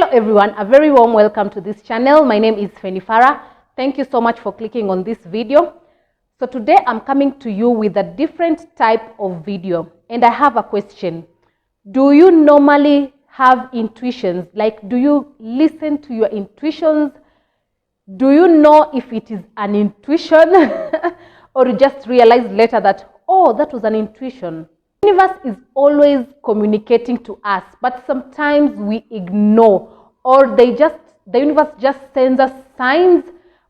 Hello everyone, a very warm welcome to this channel. My name is Fenifara. Thank you so much for clicking on this video. So today I'm coming to you with a different type of video, and I have a question. Do you normally have intuitions? Like, do you listen to your intuitions? Do you know if it is an intuition or you just realize later that, oh, that was an intuition? The universe is always communicating to us, but sometimes we ignore, or the universe just sends us signs,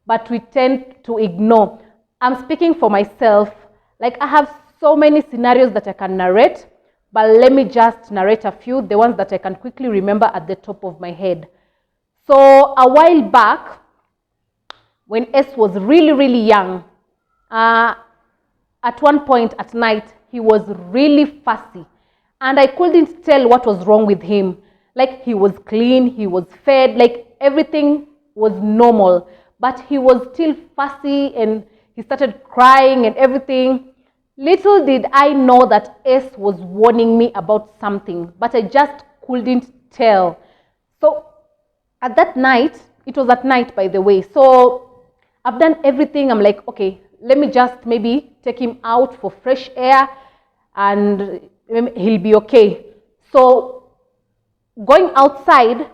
but we tend to ignore. I'm speaking for myself. Like, I have so many scenarios that I can narrate, but let me just narrate a few, the ones that I can quickly remember at the top of my head. So a while back, when S was really young, at one point at night, he was really fussy, and I couldn't tell what was wrong with him. Like, he was clean, he was fed, like everything was normal, but he was still fussy and he started crying and everything. Little did I know that S was warning me about something, but I just couldn't tell. So at that night, it was at night, by the way, so I've done everything. I'm like, okay, let me just maybe take him out for fresh air and he'll be okay. So going outside,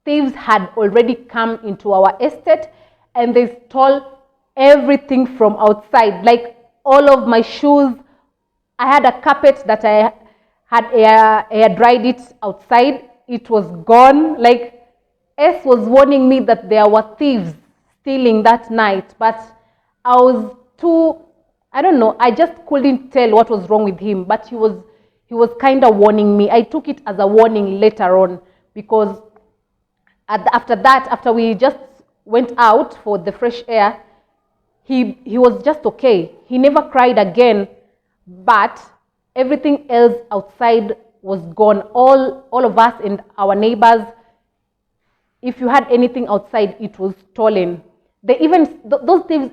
thieves had already come into our estate and they stole everything from outside, like all of my shoes. I had a carpet that I had air dried it outside. It was gone. Like, S was warning me that there were thieves stealing that night, but I was too, I don't know, I just couldn't tell what was wrong with him, but he was kind of warning me. I took it as a warning later on, because after we just went out for the fresh air, he was just okay. He never cried again, but everything else outside was gone. All of us and our neighbors, if you had anything outside, it was stolen. They even, those thieves,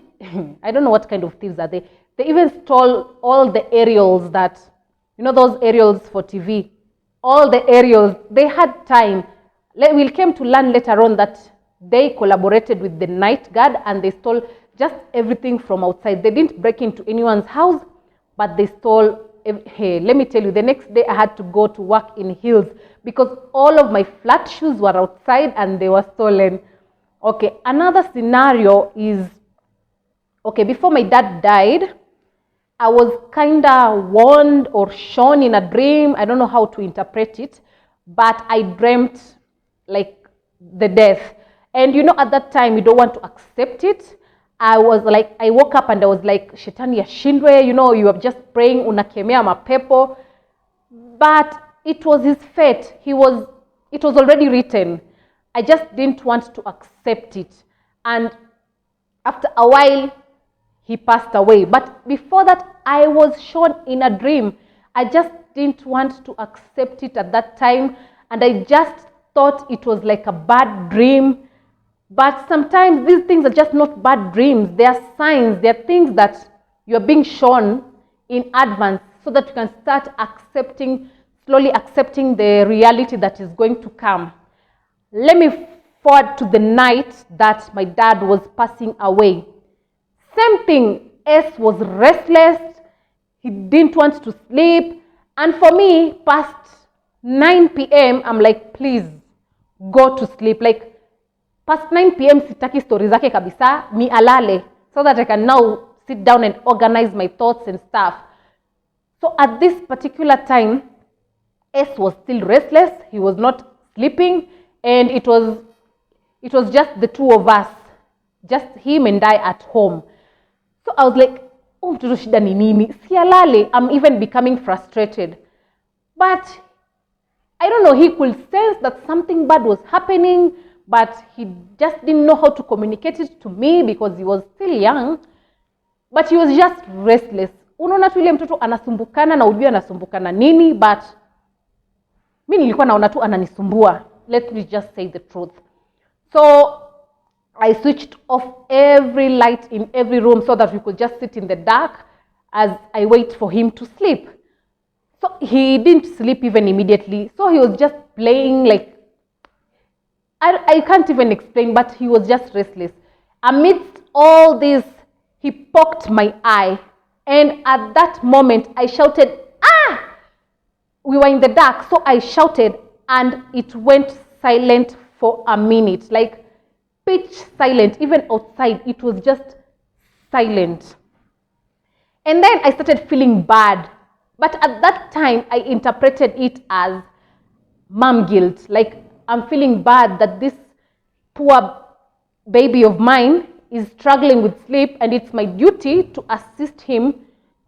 I don't know what kind of thieves are they. They even stole all the aerials that, you know, those aerials for TV. All the aerials, they had time. We came to learn later on that they collaborated with the night guard and they stole just everything from outside. They didn't break into anyone's house, but they stole. Hey, let me tell you, the next day I had to go to work in heels because all of my flat shoes were outside and they were stolen. Okay, another scenario is, okay, before my dad died, I was kind of warned or shown in a dream. I don't know how to interpret it, but I dreamt like the death. And you know, at that time, you don't want to accept it. I was like, I woke up and I was like, Shetani yashindwe, you know, you are just praying, unakemea mapepo. But it was his fate. It was already written. I just didn't want to accept it. And after a while, he passed away. But before that, I was shown in a dream. I just didn't want to accept it at that time. And I just thought it was like a bad dream. But sometimes these things are just not bad dreams. They are signs. They are things that you are being shown in advance so that you can start slowly accepting the reality that is going to come. Let me forward to the night that my dad was passing away. Same thing. S was restless. He didn't want to sleep. And for me, past 9 p.m., I'm like, please, go to sleep. Like, past 9 p.m., sitaki story zake kabisa, mi alale, so that I can now sit down and organize my thoughts and stuff. So at this particular time, S was still restless. He was not sleeping. And it was just the two of us, just him and I at home. So I was like, oh, mtoto shida ni nini? Sialale. I'm even becoming frustrated. But I don't know, he could sense that something bad was happening, but he just didn't know how to communicate it to me because he was still young. But he was just restless. Unaona tu ile mtoto anasumbukana na ujue anasumbukana nini, but mimi nilikuwa naona tu ananisumbua. Let me just say the truth. So I switched off every light in every room so that we could just sit in the dark as I wait for him to sleep. So he didn't sleep even immediately. So he was just playing like I can't even explain, but he was just restless. Amidst all this, he poked my eye. And at that moment, I shouted, ah! We were in the dark, so I shouted, and it went silent for a minute, like pitch silent. Even outside, it was just silent. And then I started feeling bad. But at that time, I interpreted it as mom guilt. Like, I'm feeling bad that this poor baby of mine is struggling with sleep, and it's my duty to assist him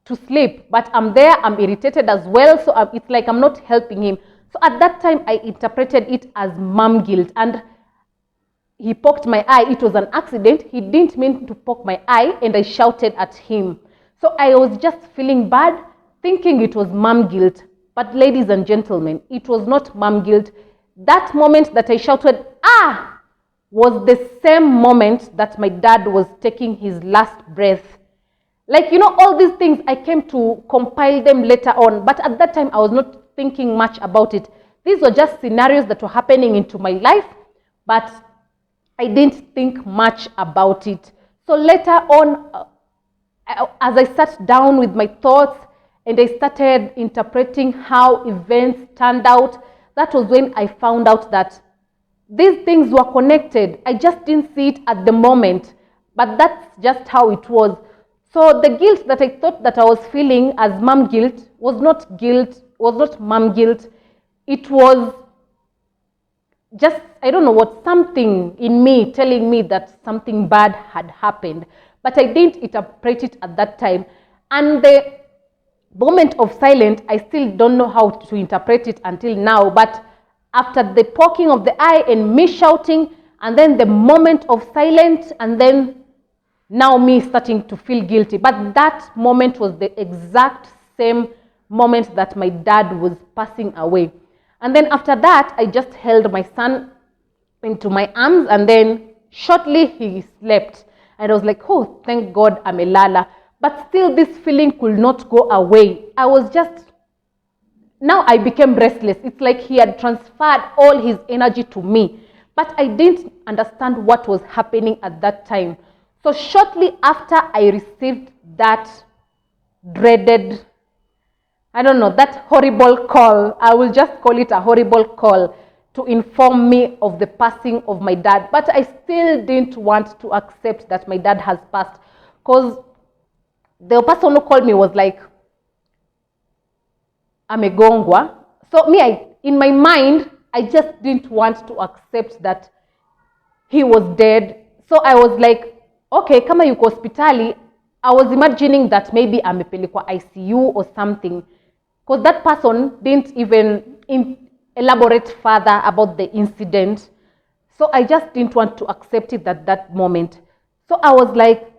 to sleep. But I'm there, I'm irritated as well, so it's like I'm not helping him. So at that time, I interpreted it as mom guilt. And he poked my eye. It was an accident. He didn't mean to poke my eye, and I shouted at him. So I was just feeling bad, thinking it was mom guilt. But ladies and gentlemen, it was not mom guilt. That moment that I shouted, ah, was the same moment that my dad was taking his last breath. Like, all these things, I came to compile them later on. But at that time, I was not thinking much about it. These were just scenarios that were happening into my life, but I didn't think much about it. So later on, as I sat down with my thoughts and I started interpreting how events turned out, that was when I found out that these things were connected. I just didn't see it at the moment, but that's just how it was. So the guilt that I thought that I was feeling as mom guilt, was not mom guilt. It was just, I don't know what, something in me telling me that something bad had happened. But I didn't interpret it at that time. And the moment of silence, I still don't know how to interpret it until now. But after the poking of the eye and me shouting, and then the moment of silence, and then now me starting to feel guilty. But that moment was the exact same moment that my dad was passing away. And then after that, I just held my son into my arms, and then shortly he slept. And I was like, oh, thank God I'm a Lala. But still this feeling could not go away. I was just, now I became restless. It's like he had transferred all his energy to me. But I didn't understand what was happening at that time. So shortly after I received that dreaded, I don't know, that horrible call, I will just call it a horrible call, to inform me of the passing of my dad. But I still didn't want to accept that my dad has passed, because the person who called me was like, amegongwa. So me, in my mind, I just didn't want to accept that he was dead. So I was like, okay, kama yuko hospitali, I was imagining that maybe amepelekwa ICU or something, because that person didn't even elaborate further about the incident. So I just didn't want to accept it at that moment. So I was like,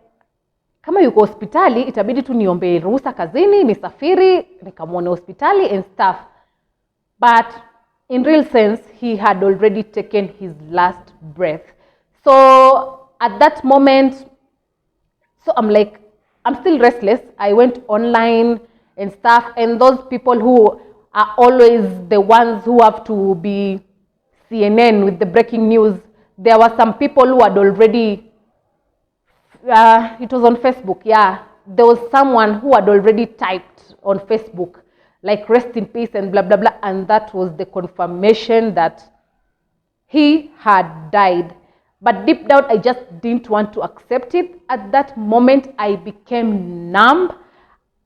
kama yuko hospitali, itabidi tu niombe ruhusa kazini, nisafiri, nikamwone hospitali and stuff. But in real sense, he had already taken his last breath. So at that moment, so I'm like, I'm still restless. I went online and stuff, and those people who are always the ones who have to be CNN with the breaking news, there were some people who had already, it was on Facebook, yeah. There was someone who had already typed on Facebook, like, rest in peace and blah, blah, blah. And that was the confirmation that he had died. But deep down, I just didn't want to accept it. At that moment, I became numb.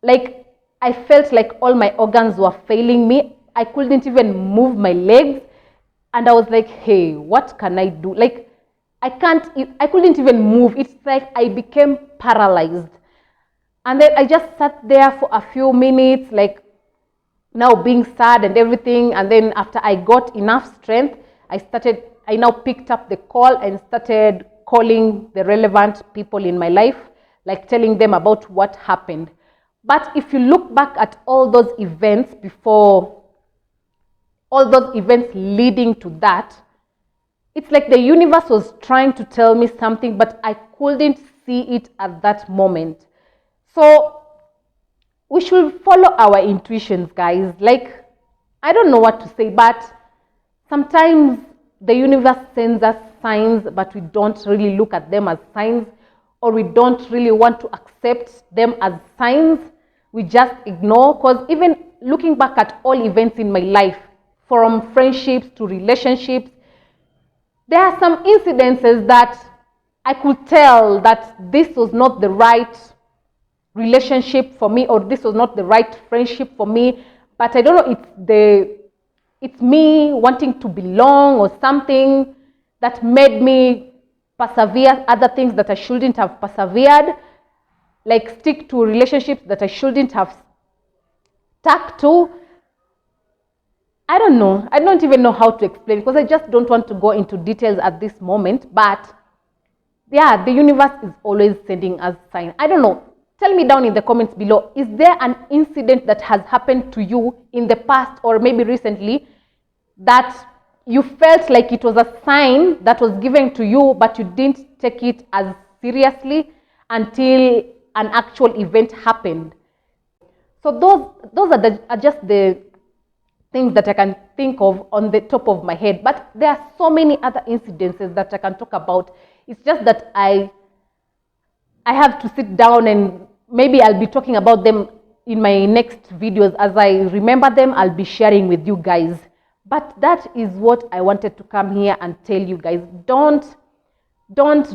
Like, I felt like all my organs were failing me. I couldn't even move my legs. And I was like, hey, what can I do? Like, I couldn't even move. It's like I became paralyzed. And then I just sat there for a few minutes, like, now being sad and everything. And then after I got enough strength, I now picked up the call and started calling the relevant people in my life, like telling them about what happened. But if you look back at all those events before, all those events leading to that, it's like the universe was trying to tell me something, but I couldn't see it at that moment. So we should follow our intuitions, guys. Like, I don't know what to say, but sometimes the universe sends us signs, but we don't really look at them as signs, or we don't really want to accept them as signs. We just ignore. Because even looking back at all events in my life, from friendships to relationships, there are some incidences that I could tell that this was not the right relationship for me, or this was not the right friendship for me. But I don't know, it's me wanting to belong or something that made me persevere other things that I shouldn't have persevered, like stick to relationships that I shouldn't have stuck to. I don't know. I don't even know how to explain, because I just don't want to go into details at this moment. But yeah, the universe is always sending us signs. I don't know. Tell me down in the comments below, is there an incident that has happened to you in the past or maybe recently that you felt like it was a sign that was given to you, but you didn't take it as seriously until an actual event happened? So those are just the things that I can think of on the top of my head. But there are so many other incidences that I can talk about. It's just that I have to sit down, and maybe I'll be talking about them in my next videos. As I remember them, I'll be sharing with you guys. But that is what I wanted to come here and tell you guys. Don't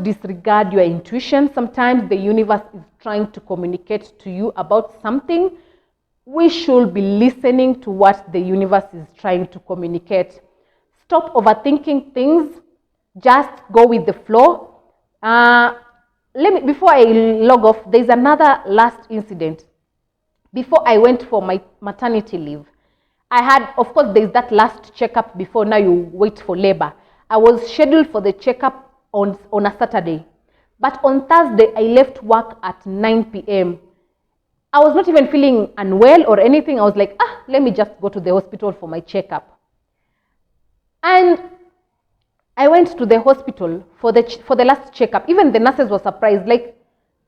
disregard your intuition. Sometimes the universe is trying to communicate to you about something. We should be listening to what the universe is trying to communicate. Stop overthinking things. Just go with the flow. Before I log off, there's another last incident. Before I went for my maternity leave, I had, of course, there's that last checkup before now you wait for labor. I was scheduled for the checkup on a Saturday. But on Thursday, I left work at 9 p.m. I was not even feeling unwell or anything. I was like, let me just go to the hospital for my checkup. And I went to the hospital for the last checkup. Even the nurses were surprised, like,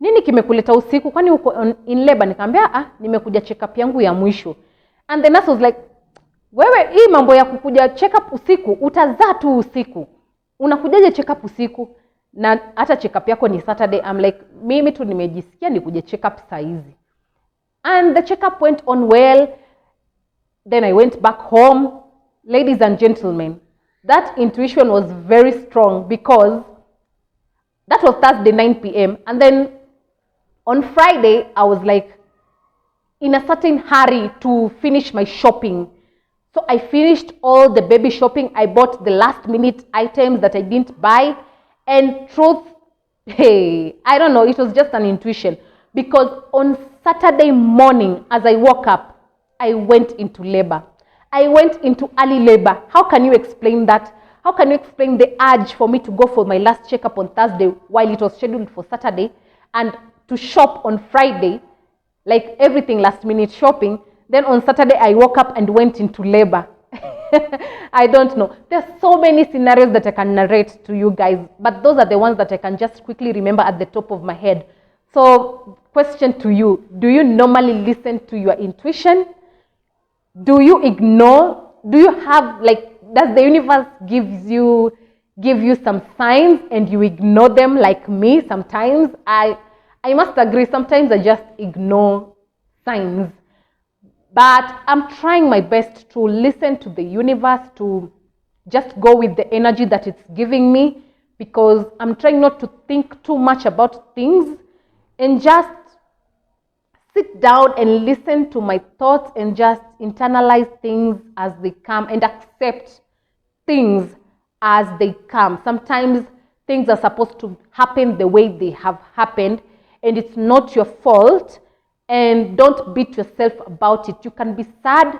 nini kimekuleta usiku, kwani uko in labor? Nikamwambia, nimekuja checkup yangu ya mwisho. And the nurse was like, wewe hii mambo ya kukuja checkup usiku, utazaa tu usiku. Unakujaje checkup usiku? Na hata checkup yako ni Saturday. I'm like, mimi tu nimejisikia nikuje checkup saa hizi. And the checkup went on well. Then I went back home. Ladies and gentlemen, that intuition was very strong, because that was Thursday 9 p.m. And then on Friday, I was like in a certain hurry to finish my shopping. So I finished all the baby shopping. I bought the last minute items that I didn't buy. And truth, hey, I don't know, it was just an intuition. Because on Saturday morning, as I woke up, I went into labor. I went into early labor. How can you explain that? How can you explain the urge for me to go for my last checkup on Thursday while it was scheduled for Saturday, and to shop on Friday, like everything last minute shopping? Then on Saturday, I woke up and went into labor. I don't know. There's so many scenarios that I can narrate to you guys, but those are the ones that I can just quickly remember at the top of my head. So, question to you, do you normally listen to your intuition? Do you ignore? Do you have, like, does the universe give you some signs and you ignore them like me sometimes? I must agree, sometimes I just ignore signs. But I'm trying my best to listen to the universe, to just go with the energy that it's giving me, because I'm trying not to think too much about things and just sit down and listen to my thoughts and just internalize things as they come and accept things as they come. Sometimes things are supposed to happen the way they have happened, and it's not your fault. And don't beat yourself about it. You can be sad,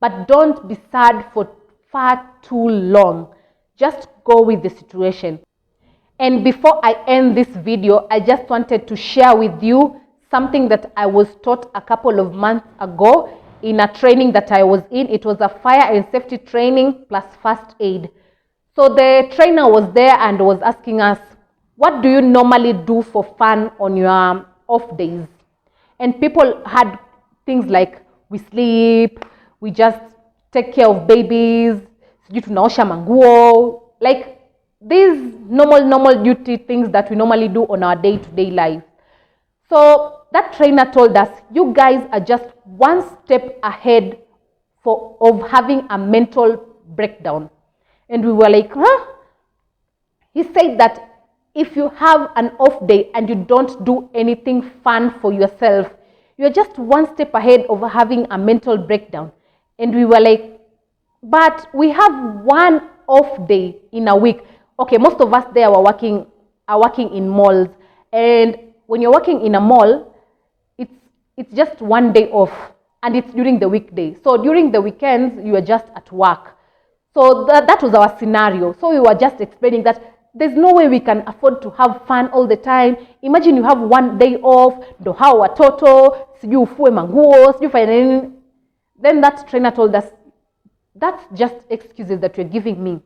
but don't be sad for far too long. Just go with the situation. And before I end this video, I just wanted to share with you something that I was taught a couple of months ago in a training that I was in. It was a fire and safety training plus first aid. So the trainer was there and was asking us, what do you normally do for fun on your off days? And people had things like, we sleep, we just take care of babies, tunaosha manguo, Like these normal duty things that we normally do on our day-to-day life. So that trainer told us, you guys are just one step ahead of having a mental breakdown. And we were like, huh? He said that if you have an off day and you don't do anything fun for yourself, you're just one step ahead of having a mental breakdown. And we were like, but we have one off day in a week. Okay, most of us there are working in malls. And when you're working in a mall, it's just one day off, and it's during the weekday. So during the weekends, you are just at work. So that was our scenario. So we were just explaining that there's no way we can afford to have fun all the time. Imagine you have one day off, ndo hao watoto, sijui ufue manguo, sijui fanya nini. Then that trainer told us, that's just excuses that you're giving me.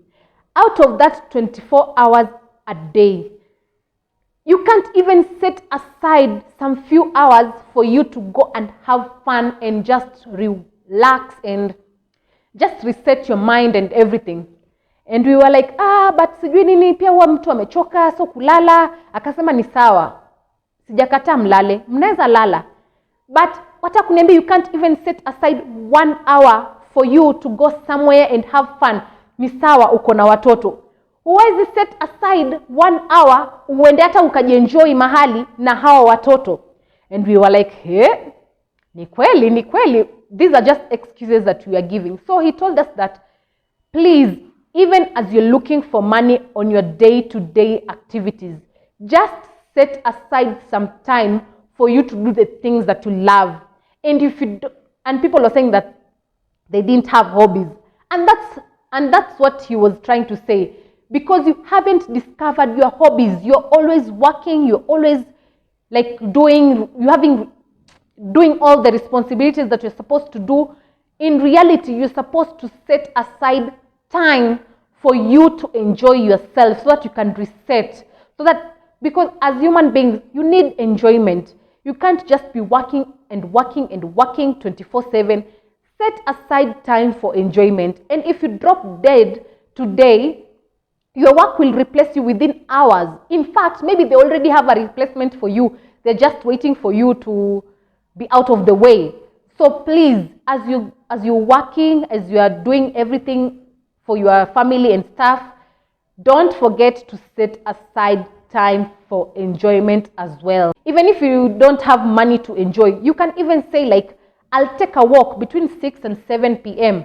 Out of that 24 hours a day, you can't even set aside some few hours for you to go and have fun and just relax and just reset your mind and everything. And we were like, but sijui nini, pia huwa mtu amechoka, so kulala. Akasema ni sawa, sijakataa mlale, mnaweza lala. But watakuniambia you can't even set aside 1 hour for you to go somewhere and have fun. Ni sawa, uko na watoto. Huwezi set aside 1 hour uende hata ukajienjoy mahali na hawa watoto. And we were like, hey, ni kweli. These are just excuses that we are giving. So he told us that, please, even as you're looking for money on your day-to-day activities, just set aside some time for you to do the things that you love. And if you do, and people are saying that they didn't have hobbies, and that's what he was trying to say, because you haven't discovered your hobbies. You're always working, you're always like doing all the responsibilities that you're supposed to do. In reality, you're supposed to set aside time for you to enjoy yourself so that you can reset. So that, because as human beings, you need enjoyment. You can't just be working 24/7. Set aside time for enjoyment. And if you drop dead today, your work will replace you within hours. In fact, maybe they already have a replacement for you. They're just waiting for you to be out of the way. So please, as you're working, as you are doing everything for your family and stuff, don't forget to set aside time for enjoyment as well. Even if you don't have money to enjoy, you can even say like, I'll take a walk between 6 and 7 p.m.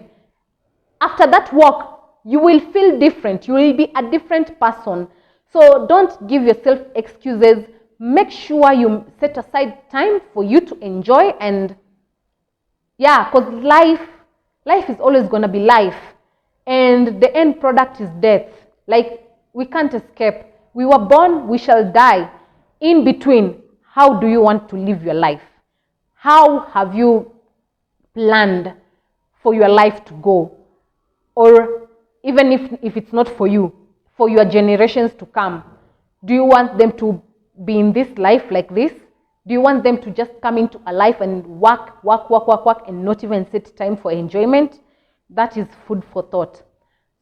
After that walk, you will feel different. You will be a different person. So don't give yourself excuses. Make sure you set aside time for you to enjoy. And yeah, because life is always going to be life. And the end product is death. Like, we can't escape. We were born, we shall die. In between, how do you want to live your life? How have you planned for your life to go? Or even if it's not for you, for your generations to come, do you want them to be in this life like this? Do you want them to just come into a life and work and not even set time for enjoyment? That is food for thought.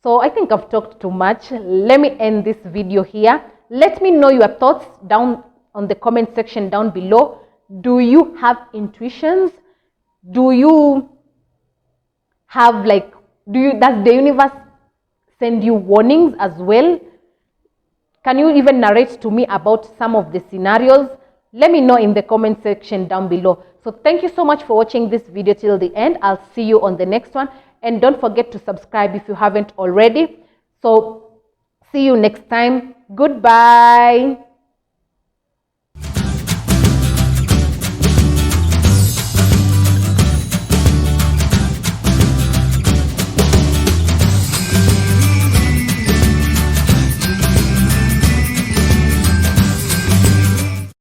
So I think I've talked too much. Let me end this video here. Let me know your thoughts down on the comment section down below. Do you have intuitions? Do you have does the universe send you warnings as well? Can you even narrate to me about some of the scenarios? Let me know in the comment section down below. So thank you so much for watching this video till the end. I'll see you on the next one. And don't forget to subscribe if you haven't already. So see you next time. Goodbye.